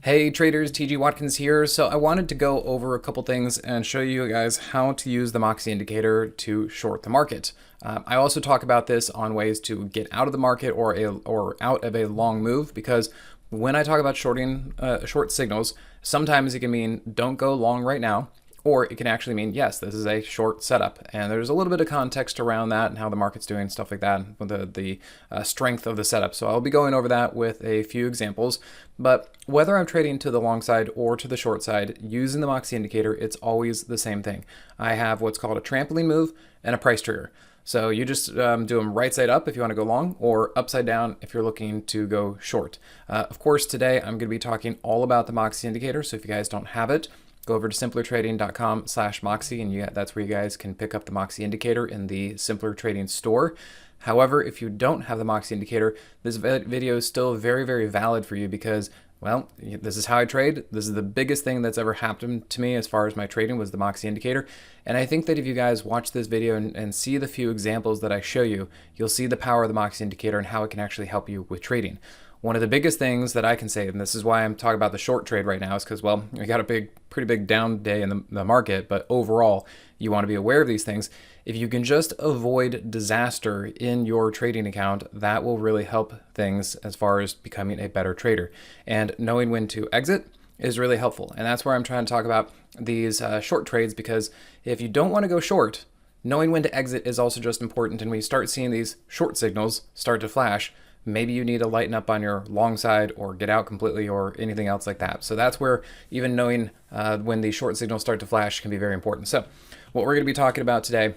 Hey traders, TG Watkins here. So I wanted to go over a couple things and show you guys how to use the Moxie Indicator to short the market. I also talk about this on ways to get out of the market or out of a long move, because when I talk about shorting short signals, sometimes it can mean don't go long right now, or it can actually mean, yes, this is a short setup. And there's a little bit of context around that and how the market's doing, stuff like that, with the strength of the setup. So I'll be going over that with a few examples. But whether I'm trading to the long side or to the short side, using the Moxie Indicator, it's always the same thing. I have what's called a trampoline move and a price trigger. So you just do them right side up if you want to go long, or upside down if you're looking to go short. Of course, today I'm going to be talking all about the Moxie Indicator. So if you guys don't have it, go over to simplertrading.com/Moxie, and that's where you guys can pick up the Moxie Indicator in the Simpler Trading store. However, if you don't have the Moxie Indicator, this video is still very, very valid for you because, well, this is how I trade. This is the biggest thing that's ever happened to me as far as my trading was the Moxie Indicator. And I think that if you guys watch this video and see the few examples that I show you, you'll see the power of the Moxie Indicator and how it can actually help you with trading. One of the biggest things that I can say, and this is why I'm talking about the short trade right now, is because, well, we got a pretty big down day in the market, but overall, you want to be aware of these things. If you can just avoid disaster in your trading account, that will really help things as far as becoming a better trader. And knowing when to exit is really helpful. And that's where I'm trying to talk about these short trades, because if you don't want to go short, knowing when to exit is also just important. And when you start seeing these short signals start to flash, maybe you need to lighten up on your long side or get out completely or anything else like that. So that's where even knowing when the short signals start to flash can be very important. So what we're going to be talking about today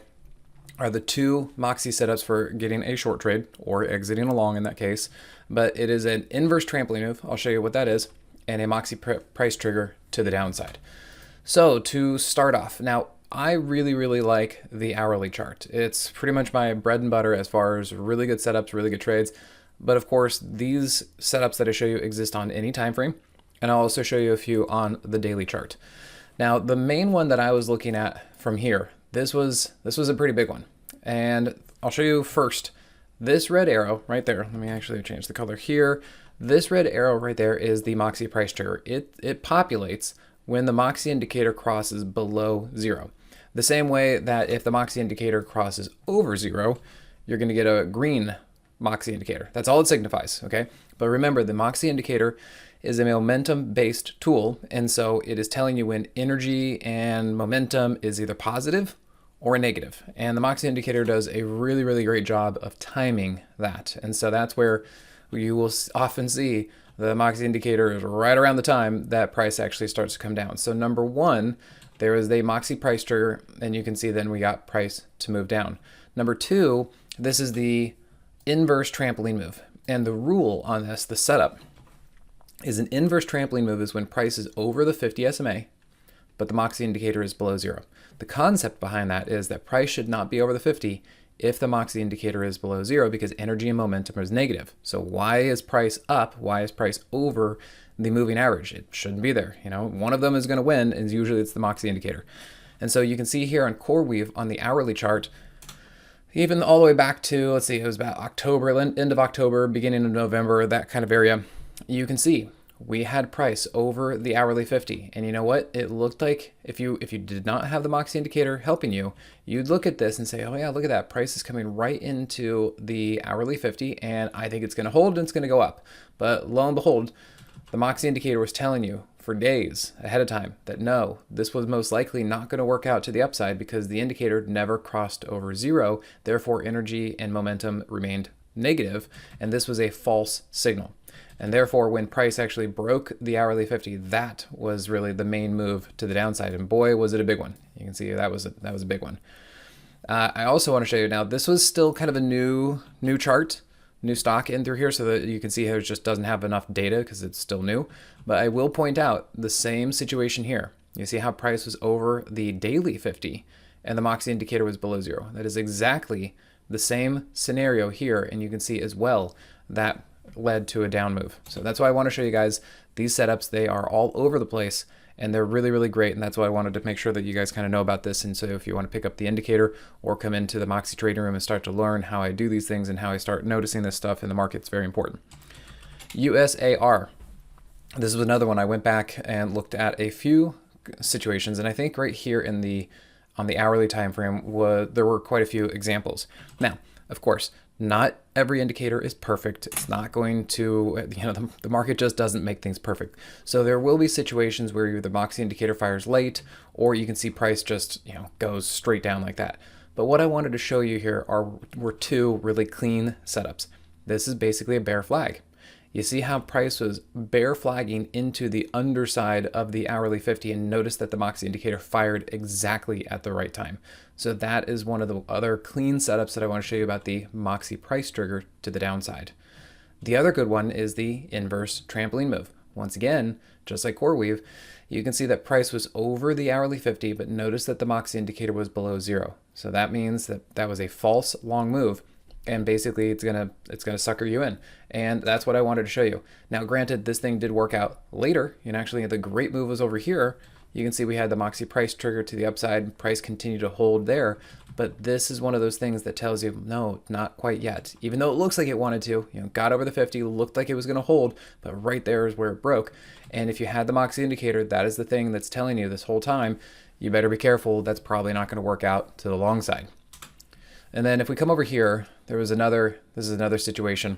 are the two Moxie setups for getting a short trade, or exiting a long in that case. But it is an inverse trampoline move, I'll show you what that is, and a Moxie price trigger to the downside. So to start off, now I really like the hourly chart. It's pretty much my bread and butter as far as really good setups, really good trades. But of course, these setups that I show you exist on any time frame, and I'll also show you a few on the daily chart. Now, the main one that I was looking at from here, this was a pretty big one. And I'll show you first this red arrow right there. Let me actually change the color here. This red arrow right there is the Moxie price trigger. It populates when the Moxie Indicator crosses below zero. The same way that if the Moxie Indicator crosses over zero, you're going to get a green Moxie Indicator. That's all it signifies, okay? But remember, the Moxie Indicator is a momentum-based tool, and so it is telling you when energy and momentum is either positive or negative. And the Moxie Indicator does a really great job of timing that. And so that's where you will often see the Moxie Indicator is right around the time that price actually starts to come down. So number one, there is the Moxie price trigger, and you can see then we got price to move down. Number two, this is the inverse trampoline move. And the rule on this, the setup, is an inverse trampoline move is when price is over the 50 SMA, but the Moxie Indicator is below zero. The concept behind that is that price should not be over the 50 if the Moxie Indicator is below zero, because energy and momentum is negative. So why is price up? Why is price over the moving average? It shouldn't be there. You know, one of them is going to win, and usually it's the Moxie Indicator. And so you can see here on CoreWeave on the hourly chart, even all the way back to, let's see, it was about October, end of October, beginning of November, that kind of area, you can see we had price over the hourly 50. And you know what? It looked like if you did not have the Moxie Indicator helping you, you'd look at this and say, oh yeah, look at that. Price is coming right into the hourly 50, and I think it's going to hold and it's going to go up. But lo and behold, the Moxie Indicator was telling you for days ahead of time that no, this was most likely not going to work out to the upside because the indicator never crossed over zero. Therefore, energy and momentum remained negative, and this was a false signal. And therefore, when price actually broke the hourly 50, that was really the main move to the downside. And boy, was it a big one. You can see that was a big one. I also want to show you now, this was still kind of a new chart, new stock in through here, so that you can see how it just doesn't have enough data because it's still new. But I will point out the same situation here. You see how price was over the daily 50 and the Moxie Indicator was below zero. That is exactly the same scenario here, and you can see as well that led to a down move. So that's why I want to show you guys these setups. They are all over the place, and they're really great, and that's why I wanted to make sure that you guys kind of know about this. And so if you want to pick up the indicator or come into the Moxie trading room and start to learn how I do these things and how I start noticing this stuff in the market, it's very important. USAR. This is another one I went back and looked at a few situations, and I think right here in the on the hourly time frame there were quite a few examples. Now, of course, not every indicator is perfect. It's not going to, the market just doesn't make things perfect. So there will be situations where either the Moxie indicator fires late, or you can see price just, goes straight down like that. But what I wanted to show you here were two really clean setups. This is basically a bear flag. You see how price was bear flagging into the underside of the hourly 50, and notice that the Moxie indicator fired exactly at the right time. So that is one of the other clean setups that I want to show you about the Moxie price trigger to the downside. The other good one is the inverse trampoline move. Once again, just like CoreWeave, you can see that price was over the hourly 50, but notice that the Moxie indicator was below zero. So that means that that was a false long move. And basically it's gonna sucker you in, and that's what I wanted to show you. Now, granted, this thing did work out later, and actually the great move was over here. You can see we had the Moxie price trigger to the upside, price continued to hold there, but this is one of those things that tells you, no, not quite yet. Even though it looks like it wanted to, got over the 50, looked like it was gonna hold, but right there is where it broke. And if you had the Moxie indicator, that is the thing that's telling you this whole time, you better be careful, that's probably not gonna work out to the long side. And then if we come over here, this is another situation.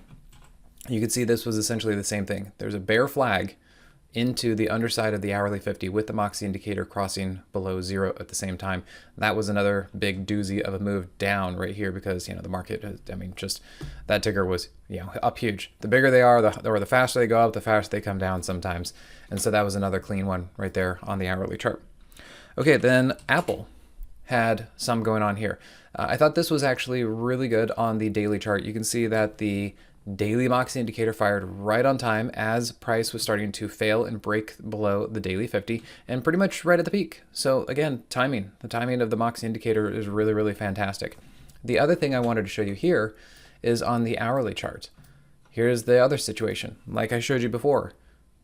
You can see this was essentially the same thing. There's a bear flag into the underside of the hourly 50 with the Moxie indicator crossing below zero at the same time. That was another big doozy of a move down right here, because the market, just that ticker was up huge. The bigger they are, or the faster they go up, the faster they come down sometimes. And so that was another clean one right there on the hourly chart. Okay, then Apple had some going on here. I thought this was actually really good on the daily chart. You can see that the daily Moxie indicator fired right on time as price was starting to fail and break below the daily 50, and pretty much right at the peak. So again, timing. The timing of the Moxie indicator is really, really fantastic. The other thing I wanted to show you here is on the hourly chart. Here's the other situation. Like I showed you before,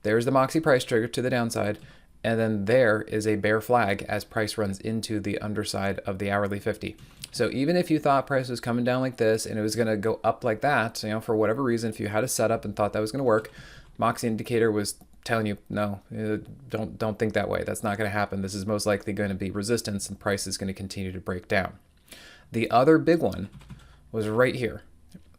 there's the Moxie price trigger to the downside, and then there is a bear flag as price runs into the underside of the hourly 50. So even if you thought price was coming down like this and it was going to go up like that, for whatever reason, if you had a setup and thought that was going to work, Moxie indicator was telling you, no, don't think that way. That's not going to happen. This is most likely going to be resistance, and price is going to continue to break down. The other big one was right here.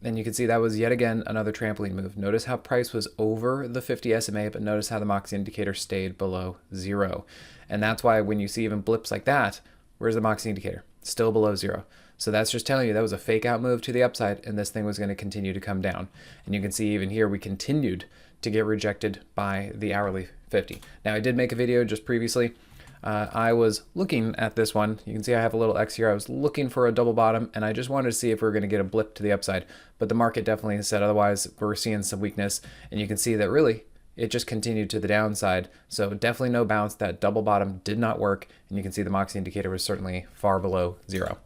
And you can see that was yet again another trampoline move. Notice how price was over the 50 SMA, but notice how the Moxie indicator stayed below zero. And that's why when you see even blips like that, where's the Moxie indicator? Still below zero. So that's just telling you that was a fake out move to the upside, and this thing was going to continue to come down. And you can see even here we continued to get rejected by the hourly 50. Now, I did make a video just previously. I was looking at this one. You can see I have a little X here. I was looking for a double bottom, and I just wanted to see if we were going to get a blip to the upside. But the market definitely said otherwise. We're seeing some weakness, and you can see that really it just continued to the downside. So definitely no bounce. That double bottom did not work, and you can see the Moxie indicator was certainly far below zero.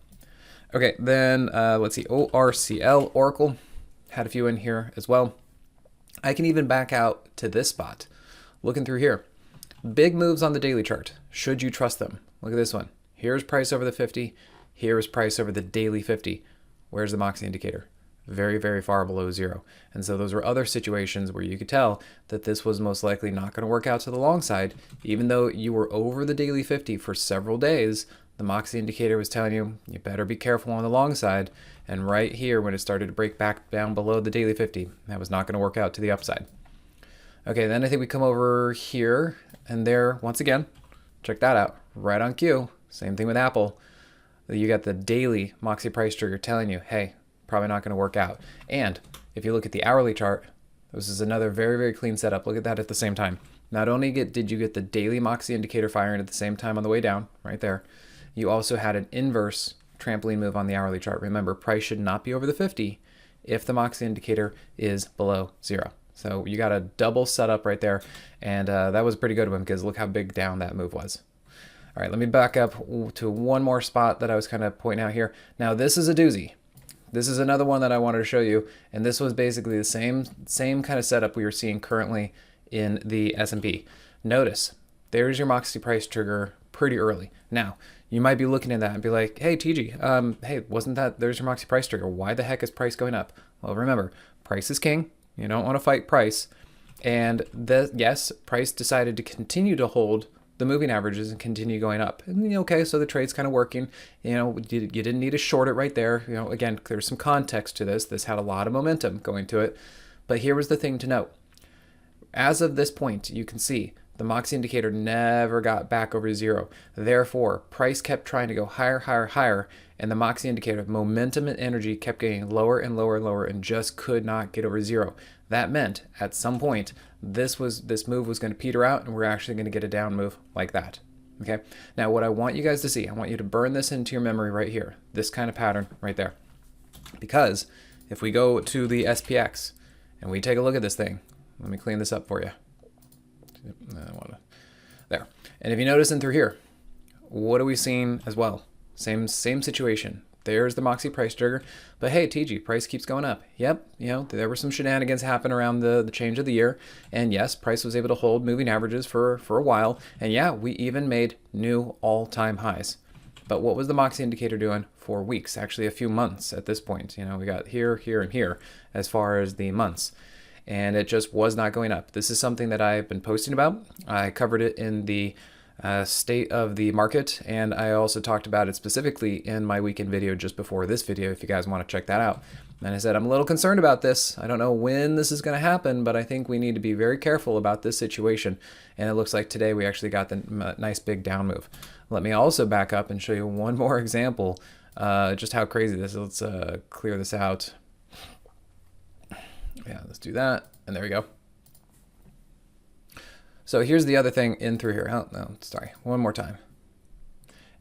Okay, then let's see, ORCL, Oracle, had a few in here as well. I can even back out to this spot. Looking through here, big moves on the daily chart. Should you trust them? Look at this one. Here's price over the 50. Here's price over the daily 50. Where's the Moxie indicator? Very, very far below zero. And so those were other situations where you could tell that this was most likely not going to work out to the long side. Even though you were over the daily 50 for several days, the Moxie indicator was telling you, you better be careful on the long side. And right here, when it started to break back down below the daily 50, that was not going to work out to the upside. Okay, then I think we come over here, and there, once again, check that out, right on cue. Same thing with Apple. You got the daily Moxie price trigger telling you, hey, probably not going to work out. And if you look at the hourly chart, this is another very, very clean setup. Look at that at the same time. Not only did you get the daily Moxie indicator firing at the same time on the way down, right there, you also had an inverse trampoline move on the hourly chart. Remember, price should not be over the 50 if the Moxie indicator is below zero. So you got a double setup right there, and that was a pretty good one because look how big down that move was. All right, let me back up to one more spot that I was kind of pointing out here. Now this is a doozy. This is another one that I wanted to show you, and this was basically the same kind of setup we are seeing currently in the S&P. Notice, there's your Moxie price trigger pretty early. Now, you might be looking at that and be like, hey, TG, hey, there's your Moxie price trigger. Why the heck is price going up? Well, remember, price is king. You don't want to fight price. And yes, price decided to continue to hold the moving averages and continue going up. And okay, so the trade's kind of working. You didn't need to short it right there. Again, there's some context to this. This had a lot of momentum going to it. But here was the thing to note. As of this point, you can see the Moxie indicator never got back over zero. Therefore, price kept trying to go higher, higher, higher, and the Moxie indicator momentum and energy kept getting lower and lower and lower and just could not get over zero. That meant at some point this move was going to peter out and we're actually going to get a down move like that. Okay. Now what I want you guys to see, I want you to burn this into your memory right here, this kind of pattern right there. Because if we go to the SPX and we take a look at this thing, let me clean this up for you. There. And if you notice in through here, what are we seeing as well? Same situation. There's the Moxie price trigger, but hey, TG, price keeps going up. Yep, there were some shenanigans happen around the change of the year, and yes, price was able to hold moving averages for a while, and yeah, we even made new all-time highs. But what was the Moxie indicator doing for weeks? Actually, a few months at this point. We got here, here, and here as far as the months. And it just was not going up. This is something that I've been posting about. I covered it in the state of the market, and I also talked about it specifically in my weekend video just before this video, if you guys want to check that out. And I said, I'm a little concerned about this. I don't know when this is going to happen, but I think we need to be very careful about this situation. And it looks like today we actually got the nice big down move. Let me also back up and show you one more example, just how crazy this is. Let's clear this out. Yeah, let's do that. And there we go. So here's the other thing in through here. Oh, no, sorry. One more time.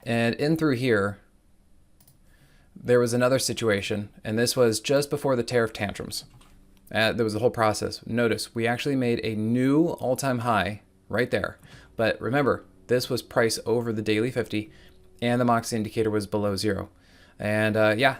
And in through here, there was another situation, and this was just before the tariff tantrums. There was the whole process. Notice, we actually made a new all-time high right there. But remember, this was price over the daily 50, and the Moxie indicator was below zero. And yeah,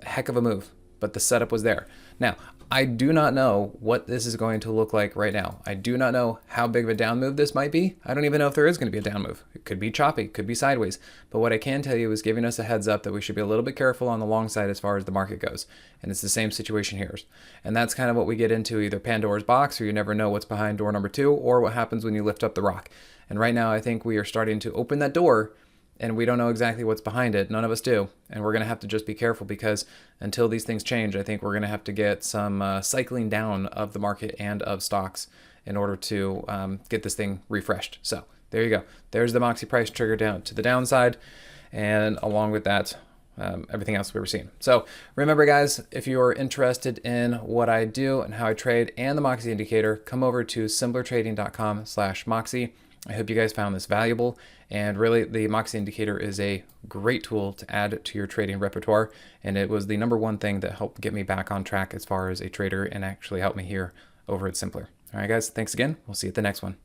heck of a move, but the setup was there. Now, I do not know what this is going to look like right now. I do not know how big of a down move this might be. I don't even know if there is going to be a down move. It could be choppy, could be sideways. But what I can tell you is giving us a heads up that we should be a little bit careful on the long side as far as the market goes. And it's the same situation here. And that's kind of what we get into, either Pandora's box, or you never know what's behind door number 2, or what happens when you lift up the rock. And right now I think we are starting to open that door, and we don't know exactly what's behind it. None of us do. And we're going to have to just be careful, because until these things change, I think we're going to have to get some cycling down of the market and of stocks in order to get this thing refreshed. So there you go. There's the Moxie price trigger down to the downside. And along with that, everything else we were seeing. So remember, guys, if you're interested in what I do and how I trade and the Moxie indicator, come over to simplertrading.com/Moxie. I hope you guys found this valuable, and really the Moxie indicator is a great tool to add to your trading repertoire, and it was the #1 thing that helped get me back on track as far as a trader and actually helped me here over at Simpler. All right, guys, thanks again. We'll see you at the next one.